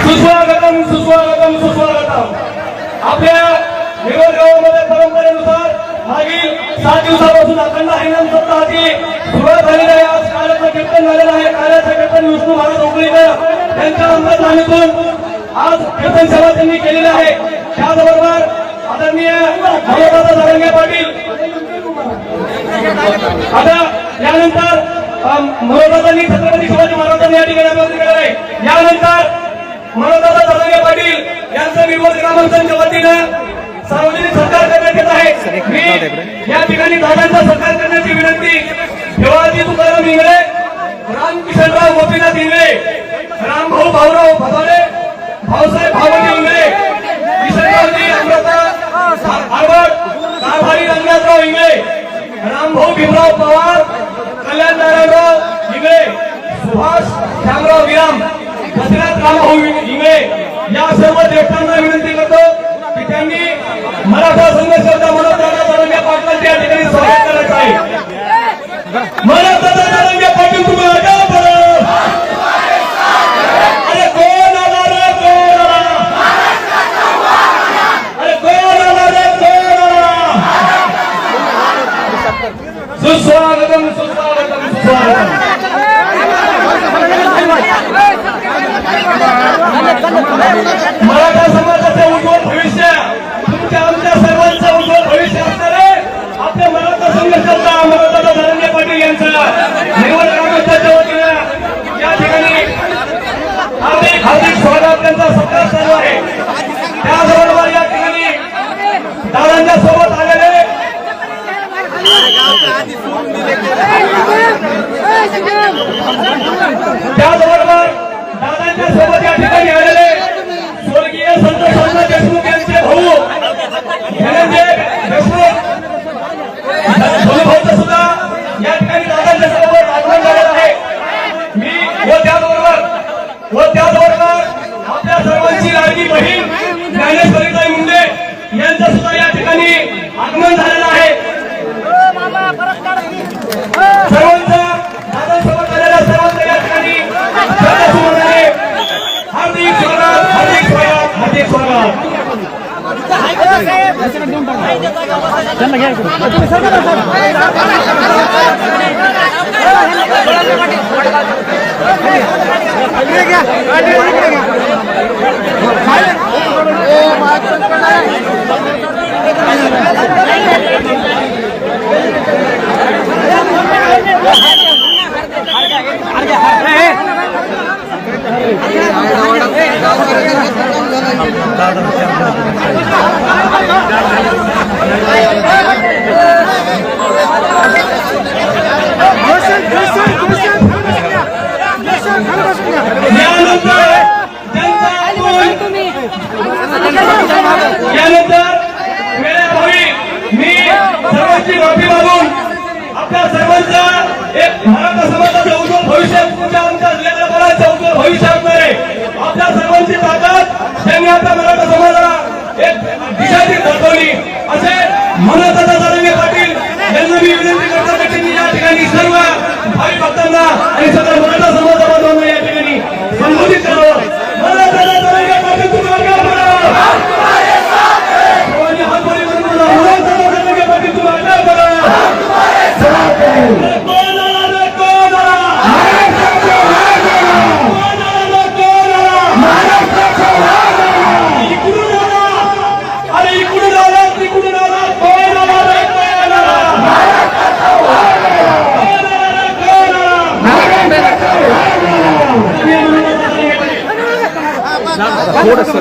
सुस्वागतम सुस्वागतम सुस्वागतम। आपल्या निवडगावामध्ये परंपरेनुसार मागील 7 दिवसापासून अखंड हरिनाम सप्ताहाची सुरुवात झालेली आहे। आज काल्याचं कीर्तन झालेलं आहे। काल्याचं कीर्तन विष्णू महाराज उकळीकर यांच्या अंतर्धानातून आज कीर्तन सेवा त्यांनी केलेली आहे। त्याचबरोबर आदरणीय मनोहरदादा जरांगे पाटील आता यानंतर मनोहरदादांनी छत्रपती शिवाजी महाराजांनी या ठिकाणी अभिवादन केलेलं आहे। यानंतर मनोहरदादा जरांगे पाटील यांचं निवड ग्रामपंचायतच्या वतीनं सार्वजनिक सत्कार करण्यात येत आहे। मी या ठिकाणी दादांचा सत्कार करण्याची विनंती शिवाजी तुकाराम इंगळे, रामकिशनराव गोपीनाथ इंगळे, रामभाऊ भाऊराव भदारे, भाऊसाहेब भावजी इंगळे, किशनरावजी अमृता आरवड, कारभारी रंगनाथराव इंगळे, रामभाऊ भीमराव पवार, कल्याण नारायणराव इंगळे, सुभाष श्यामराव विराम, दशरथ रामभाऊ इंगळे या सर्व ज्येष्ठांना विनंती करतो की त्यांनी मराठा संघर्षाच्या मनोदारा जरांगे पाटलांच्या या ठिकाणी स्वागत करायचं आहे। मराठा जरांगे पाटील तुम्ही आगा बरं। अरे कोण आला रे कोण आला? अरे कोण आला रे कोण आला? सुस्वागतम सुस्वागतम सुस्वागतम। मराठा समाजाचे उज्ज्वल भविष्य तुमच्या आमच्या सर्वांचं उज्ज्वल भविष्य असणारे आपल्या मराठा संघर्षाचा मनोहरदादा जरांगे पाटील यांचा निवड ग्रामपंचायतच्या वतीनं या ठिकाणी हार्दिक हार्दिक स्वागत त्यांचा सत्कार चालू आहे। त्याचबरोबर या ठिकाणी दादांच्या सोबत आलेले त्याचबरोबर दादांच्या सोबत या ठिकाणी आलेले स्वर्गीय संत सोमनाथ देशमुख यांचे भाऊ धनंजय देशमुख भाऊचं सुद्धा या ठिकाणी दादांच्या सोबत आगमन झालेलं आहे। मी व त्याचबरोबर आपल्या सर्वांची लाडकी बहीण ज्ञानेश्वरीताई मुंडे यांचं सुद्धा या ठिकाणी आगमन झालेलं आहे। सर्वांचा दादांसोबत आलेल्या सर्वांचं या ठिकाणी हार्दिक स्वागत हार्दिक स्वागत हार्दिक स्वागत। यानंतर वेळेअभावी मी सर्वांची माफी मागून आपल्या सर्वांचा एक मराठा समाजाचं उज्ज्वल भविष्य तुमच्या आमच्या लेकराबाळांचं उज्ज्वल भविष्य असणार आहे। आपल्या सर्वांची ताकद त्यांनी आपल्या मराठा समाजाला एक दिशाची दाखवली असे मनोहरदादा जरांगे पाटील यांना मी विनंती करतो की त्यांनी या ठिकाणी सर्व भावी भक्तांना आणि सगळ्या मराठा समाजा बांधवांना या ठिकाणी संबोधित करावं। मनोहरदादा जरांगे पाटील तुम्ही आगा बरं। सर्वांनी हात वर करून बोला, मनोहरदादा जरांगे पाटील तुम्ही आगा बरं। कोण आला रे कोण आला? कोण आला कोण आला? इकडून आला, अरे इकडून आला तिकडून आला, कोण आला रे कोण आला? कोण आला रे कोण आला? थोडंसं